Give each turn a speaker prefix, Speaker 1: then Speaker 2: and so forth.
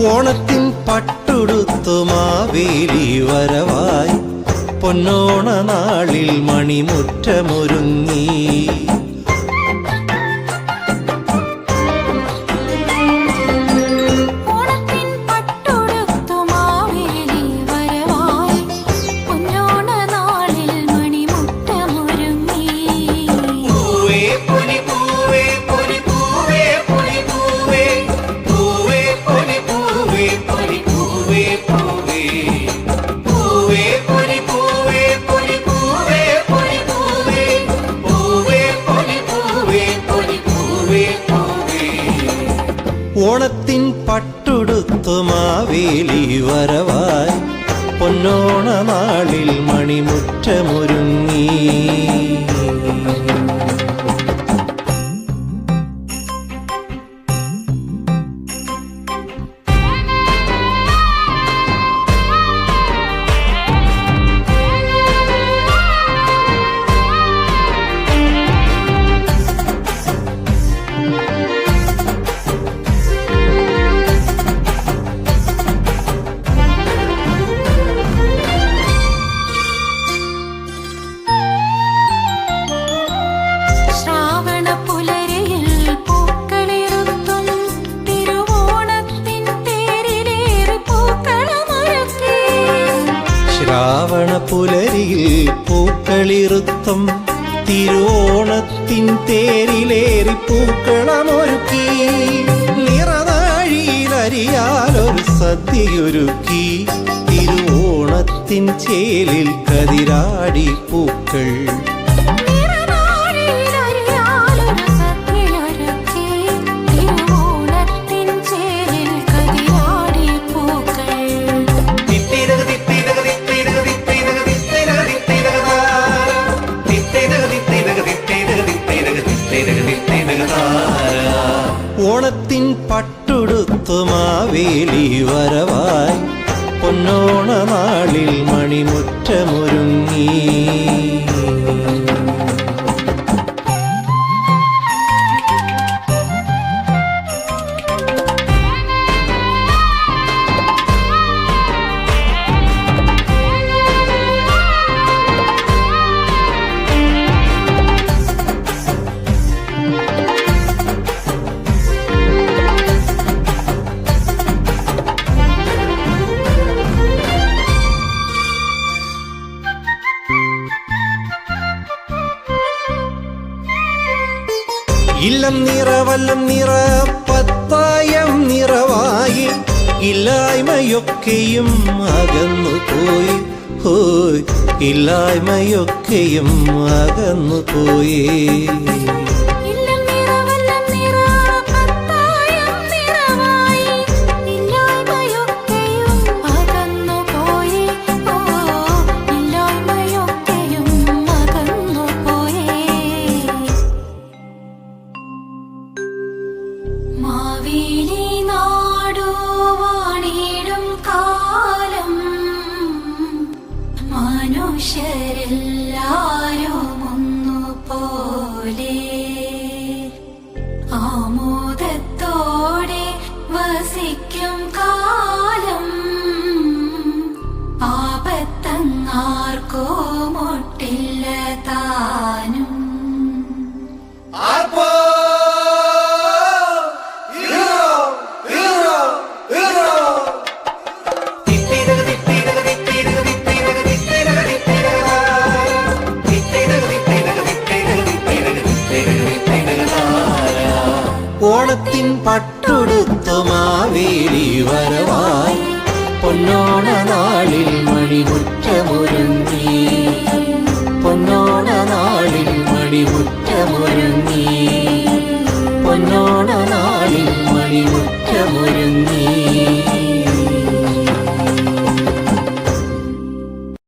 Speaker 1: ഓണത്തിൻ പട്ടുടുത്തു മാവേലി വരവായി പൊന്നോണ നാളിൽ മണിമുറ്റമൊരുങ്ങി. ഓണത്തിൻ പട്ടുടുത്തു മാവേലി വരവായി പൊന്നോണ നാളിൽ മണിമുറ്റമൊരുങ്ങി. ശ്രാവണപുലരിയിൽ പൂക്കളിറുത്തും തിരുവോണത്തിൻ തേരിലേറി പൂക്കളമൊരുക്കി. നിറനാഴിയിലരിയാലൊരു സദ്യയൊരുക്കി. തിരുവോണത്തിൻ ചേലിൽ കതിരാടി പൂക്കൾ. ഓണത്തിൻ പട്ടുടുത്തു മാവേലി വരവായി പൊന്നോണ നാളിൽ മണിമുറ്റമൊരുങ്ങി. ഇല്ലം നിറവല്ലം നിറ പത്തായം നിറവായി ഇല്ലായ്മയൊക്കെയും അകന്നുപോയി. ഹോയ് ഇല്ലായ്മയൊക്കെയും അകന്നുപോയി.
Speaker 2: മനുഷ്യരെല്ലാരും ഒന്നുപോലെ ആമോദത്തോടെ വസിക്കും കാലം. ആപത്തങ്ങാർക്കോ മുട്ടില്ല താനും.
Speaker 1: ഓണത്തിൻ പട്ടുടുത്തു മാവേലി വരവായി